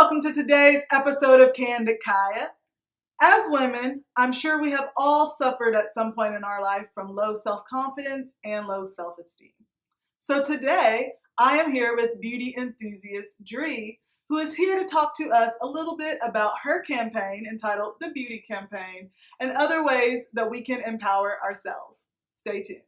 welcome to today's episode of Candid Kaya. As women, I'm sure we have all suffered at some point in our life from low self-confidence and low self-esteem. So today, I am here with beauty enthusiast Dre, who is here to talk to us a little bit about her campaign entitled The Beauty Campaign and other ways that we can empower ourselves. Stay tuned.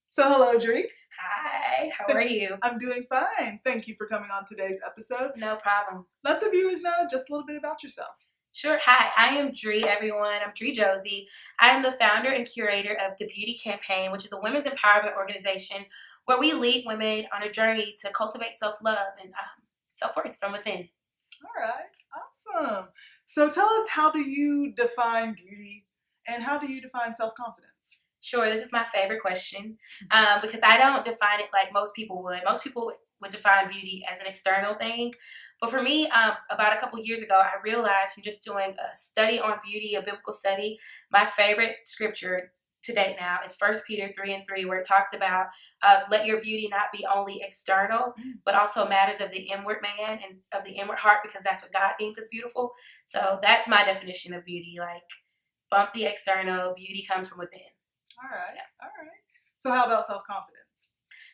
So hello, Dre. Hi, how are you? I'm doing fine. Thank you for coming on today's episode. No problem. Let the viewers know just a little bit about yourself. Sure. Hi, I am Dre, everyone. I'm Dre Josey. I am the founder and curator of The Beauty Campaign, which is a women's empowerment organization where we lead women on a journey to cultivate self-love and self-worth from within. All right. Awesome. So tell us, how do you define beauty and how do you define self-confidence? Sure, this is my favorite question because I don't define it like most people would. Most people would define beauty as an external thing. But for me, about a couple years ago, I realized from just doing a study on beauty, a biblical study, my favorite scripture to date now is 1 Peter 3:3, where it talks about let your beauty not be only external, but also matters of the inward man and of the inward heart, because that's what God thinks is beautiful. So that's my definition of beauty. Like, bump the external, beauty comes from within. All right. Yeah. All right. So how about self-confidence?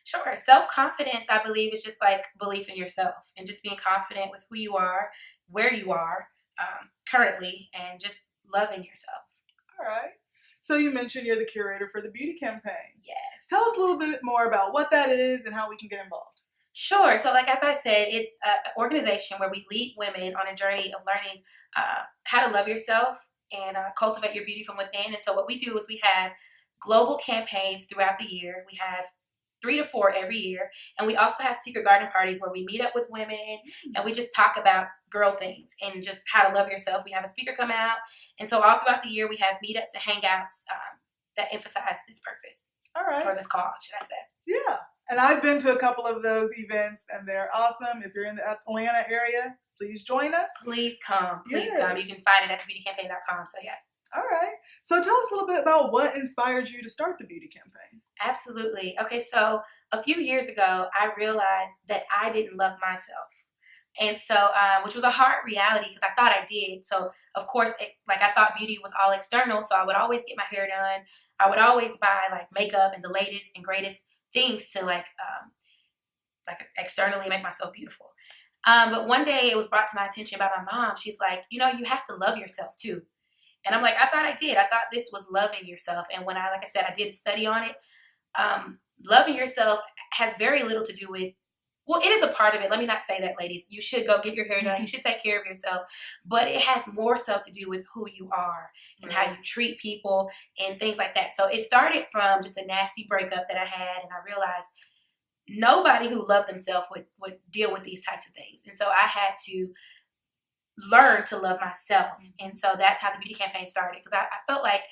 Sure. Self-confidence, I believe, is just like belief in yourself and just being confident with who you are, where you are currently, and just loving yourself. All right. So you mentioned you're the curator for the Beauty Campaign. Yes. Tell us a little bit more about what that is and how we can get involved. Sure. So like, as I said, it's an organization where we lead women on a journey of learning how to love yourself and cultivate your beauty from within. And so what we do is we have global campaigns throughout the year. We have 3 to 4 every year. And we also have secret garden parties where we meet up with women and we just talk about girl things and just how to love yourself. We have a speaker come out. And so all throughout the year, we have meetups and hangouts that emphasize this purpose. All right. Or this cause, should I say. Yeah. And I've been to a couple of those events and they're awesome. If you're in the Atlanta area, please join us. Please come. Please Yes. come. You can find it at thebeautycampaign.com. So yeah. All right. So tell us a little bit about what inspired you to start the Beauty Campaign. Absolutely. Okay, so a few years ago, I realized that I didn't love myself. And so, which was a hard reality because I thought I did. So, of course, I thought beauty was all external. So I would always get my hair done. I would always buy like makeup and the latest and greatest things to like externally make myself beautiful. But one day it was brought to my attention by my mom. She's like, you have to love yourself too. And I'm like, I thought I did. I thought this was loving yourself. And when like I said, I did a study on it. Loving yourself has very little to do with, well, it is a part of it. Let me not say that, ladies. You should go get your hair done. You should take care of yourself. But it has more so to do with who you are and how you treat people and things like that. So it started from just a nasty breakup that I had. And I realized nobody who loved themselves would deal with these types of things. And so I had to learn to love myself. And so that's how the Beauty Campaign started, because I felt like,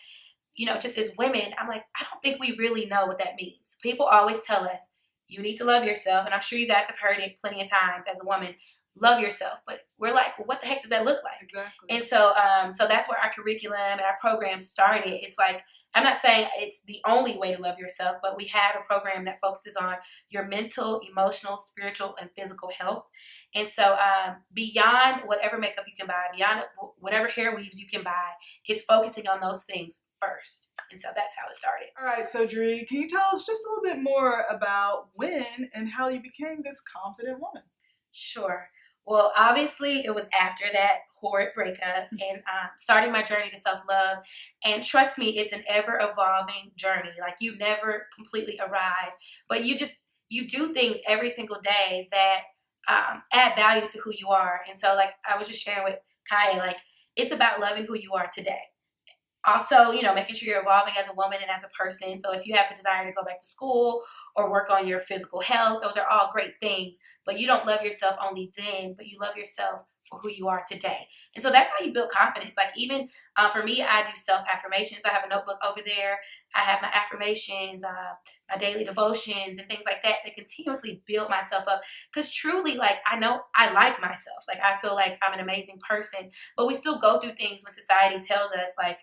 just as women, I'm like, I don't think we really know what that means. People always tell us you need to love yourself, and I'm sure you guys have heard it plenty of times as a woman, love yourself. But we're like, well, what the heck does that look like? Exactly. And so so that's where our curriculum and our program started. It's like, I'm not saying it's the only way to love yourself, but we have a program that focuses on your mental, emotional, spiritual, and physical health. And so beyond whatever makeup you can buy, beyond whatever hair weaves you can buy, it's focusing on those things first. And so that's how it started. All right, so Dre, can you tell us just a little bit more about when and how you became this confident woman? Sure. Well, obviously, it was after that horrid breakup and starting my journey to self-love. And trust me, it's an ever-evolving journey. Like, you never completely arrive, but you do things every single day that add value to who you are. And so, like I was just sharing with Kaya, like, it's about loving who you are today. Also, making sure you're evolving as a woman and as a person. So if you have the desire to go back to school or work on your physical health, those are all great things. But you don't love yourself only then, but you love yourself for who you are today. And so that's how you build confidence. Like, even for me, I do self-affirmations. I have a notebook over there. I have my affirmations, my daily devotions and things like that continuously build myself up. Because truly, like, I know I like myself. Like, I feel like I'm an amazing person. But we still go through things when society tells us, like,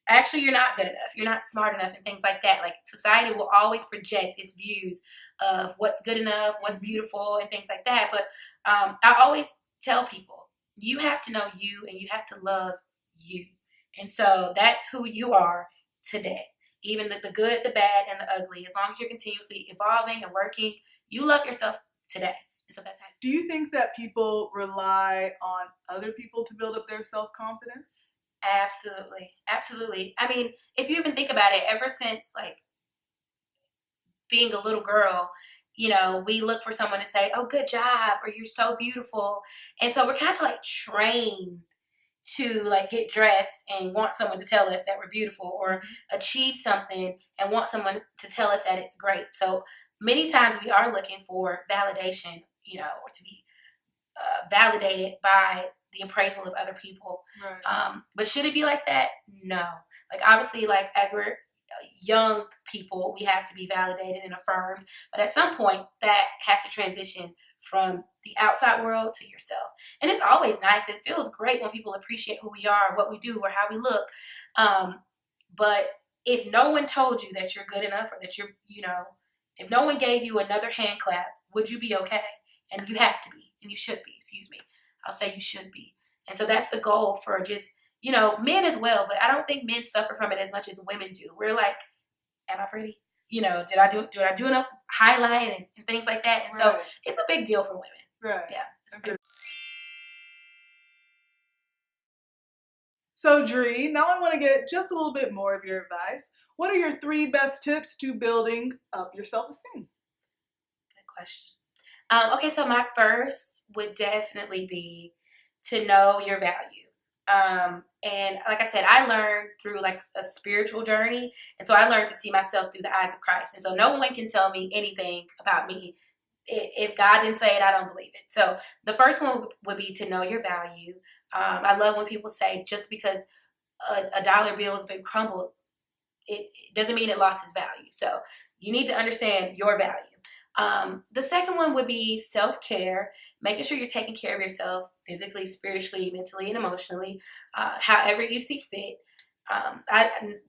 actually you're not good enough, you're not smart enough, and things like that. Like society will always project its views of what's good enough, what's beautiful, and things like that. But I always tell people, you have to know you and you have to love you. And so that's who you are today. Even the good, the bad, and the ugly. As long as you're continuously evolving and working, you love yourself today. And so that's how. Do you think that people rely on other people to build up their self-confidence? Absolutely. Absolutely. I mean, if you even think about it, ever since like being a little girl, you know, we look for someone to say, oh, good job, or you're so beautiful. And so we're kind of like trained to like get dressed and want someone to tell us that we're beautiful, or achieve something and want someone to tell us that it's great. So many times we are looking for validation, you know, or to be validated by the appraisal of other people. Right. But should it be like that? No. Like obviously, like as we're young people, we have to be validated and affirmed. But at some point, that has to transition from the outside world to yourself. And it's always nice. It feels great when people appreciate who we are, what we do, or how we look. But if no one told you that you're good enough, or that you're, you know, if no one gave you another hand clap, would you be okay? And you have to be, and you should be, excuse me. I'll say you should be. And so that's the goal for just, you know, men as well. But I don't think men suffer from it as much as women do. We're like, am I pretty? You know, did I do enough highlight and things like that? And so it's a big deal for women. Right. Yeah. Okay. So Dre, now I want to get just a little bit more of your advice. What are your 3 best tips to building up your self-esteem? Good question. Okay, so my first would definitely be to know your value. And like I said, I learned through like a spiritual journey. And so I learned to see myself through the eyes of Christ. And so no one can tell me anything about me. If God didn't say it, I don't believe it. So the first one would be to know your value. I love when people say just because a dollar bill has been crumbled, it doesn't mean it lost its value. So you need to understand your value. The second one would be self-care, making sure you're taking care of yourself physically, spiritually, mentally, and emotionally, however you see fit.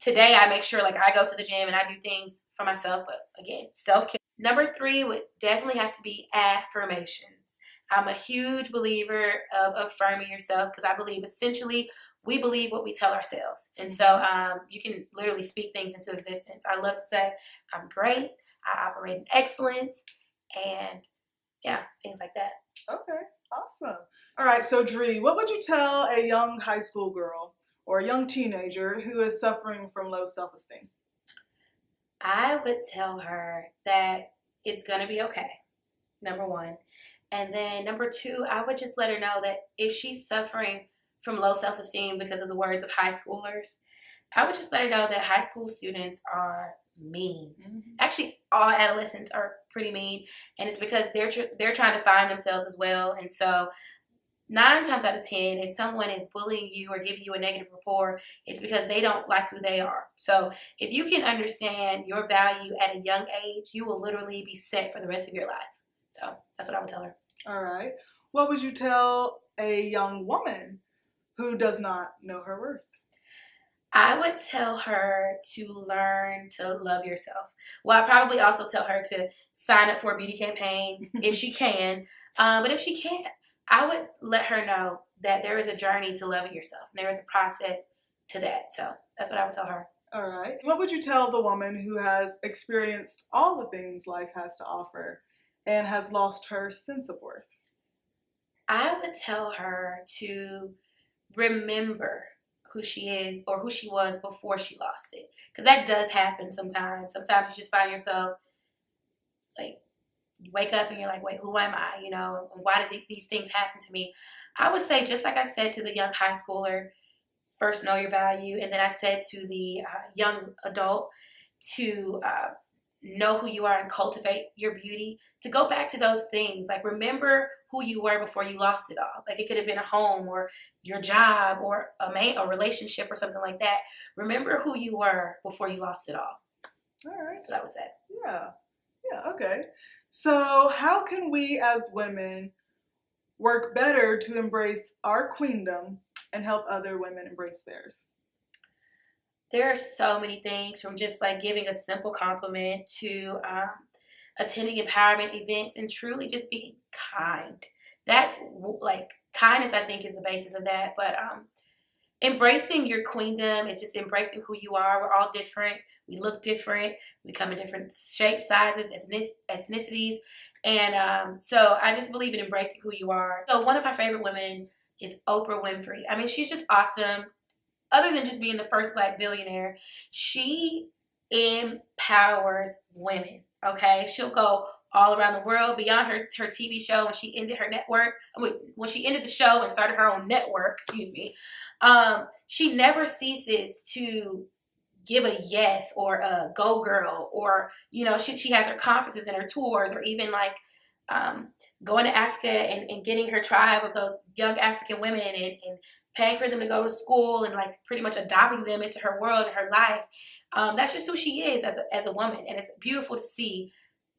Today I make sure like I go to the gym and I do things for myself, but again, self-care. Number 3 would definitely have to be affirmations. I'm a huge believer of affirming yourself because I believe essentially we believe what we tell ourselves. And so you can literally speak things into existence. I love to say, I'm great. I operate in excellence, and yeah, things like that. Okay, awesome. All right, so Dre, what would you tell a young high school girl or a young teenager who is suffering from low self-esteem? I would tell her that it's going to be okay, number 1. And then number 2, I would just let her know that if she's suffering from low self-esteem because of the words of high schoolers, I would just let her know that high school students are mean. Actually, all adolescents are pretty mean, and it's because they're trying to find themselves as well. And so 9 times out of 10, if someone is bullying you or giving you a negative rapport, it's because they don't like who they are. So if you can understand your value at a young age, you will literally be set for the rest of your life. So that's what I would tell her. All right. What would you tell a young woman who does not know her worth? I would tell her to learn to love yourself. Well, I'd probably also tell her to sign up for a beauty campaign if she can. But if she can't, I would let her know that there is a journey to loving yourself. There is a process to that. So that's what I would tell her. All right. What would you tell the woman who has experienced all the things life has to offer and has lost her sense of worth? I would tell her to remember who she is or who she was before she lost it. Because that does happen sometimes. Sometimes you just find yourself, like, you wake up and you're like, wait, who am I? You know, why did these things happen to me? I would say, just like I said to the young high schooler, first know your value. And then I said to the young adult to know who you are and cultivate your beauty, to go back to those things. Like, remember who you were before you lost it all. Like, it could have been a home or your job or a relationship or something like that. Remember who you were before you lost it all. All right. That's what I would say. Yeah, okay. So how can we as women work better to embrace our queendom and help other women embrace theirs? There are so many things, from just like giving a simple compliment to attending empowerment events and truly just being kind. That's like kindness, I think, is the basis of that. But embracing your queendom is just embracing who you are. We're all different. We look different. We come in different shapes, sizes, ethnicities. And so I just believe in embracing who you are. So one of my favorite women is Oprah Winfrey. I mean, she's just awesome. Other than just being the first Black billionaire, she empowers women, okay? She'll go all around the world beyond her TV show. When she ended her network, when she ended the show and started her own network, excuse me, she never ceases to give a yes or a go girl, or, you know, she has her conferences and her tours, or even like going to Africa and getting her tribe of those young African women and paying for them to go to school and like pretty much adopting them into her world and her life. That's just who she is as a woman. And it's beautiful to see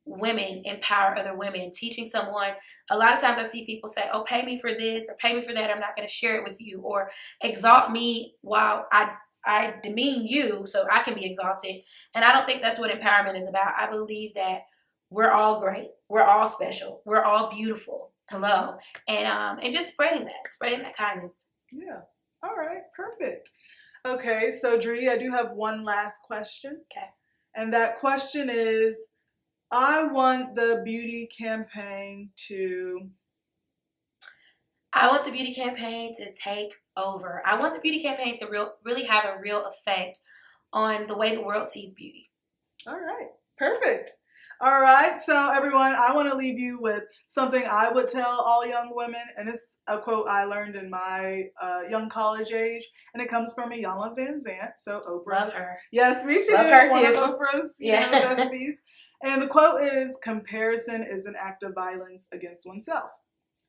women empower other women, teaching someone. A lot of times I see people say, oh, pay me for this or pay me for that, I'm not going to share it with you, or exalt me while I demean you so I can be exalted. And I don't think that's what empowerment is about. I believe that we're all great, we're all special, we're all beautiful. Hello. And just spreading that kindness. Yeah. All right. Perfect. Okay. So, Dre, I do have one last question. Okay. And that question is, I want the beauty campaign to take over. I want the beauty campaign to really have a real effect on the way the world sees beauty. All right. Perfect. All right, so everyone, I want to leave you with something I would tell all young women, and it's a quote I learned in my young college age, and it comes from Iyanla Vanzant, so Oprah's. Love her. Yes, me too. Love her one too. of Oprah's besties. And the quote is, comparison is an act of violence against oneself.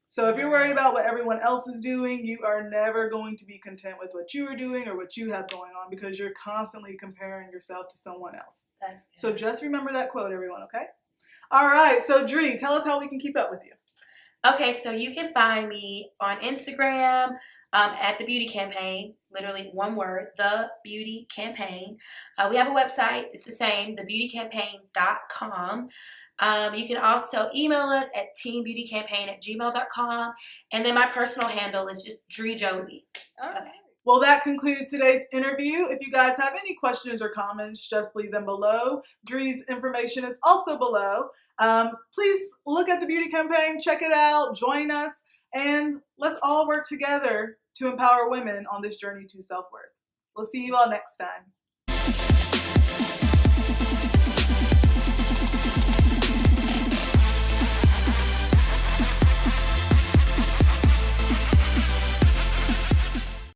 So if you're worried about what everyone else is doing, you are never going to be content with what you are doing or what you have going on, because you're constantly comparing yourself to someone else. That's good. So just remember that quote, everyone, okay? All right, so Dre, tell us how we can keep up with you. Okay, so you can find me on Instagram at The Beauty Campaign, literally one word, The Beauty Campaign. We have a website, it's the same, thebeautycampaign.com. You can also email us at teambeautycampaign@gmail.com. And then my personal handle is just Dre Josey. Okay. Well, that concludes today's interview. If you guys have any questions or comments, just leave them below. Dre's information is also below. Please look at the beauty campaign, check it out, join us, and let's all work together to empower women on this journey to self-worth. We'll see you all next time.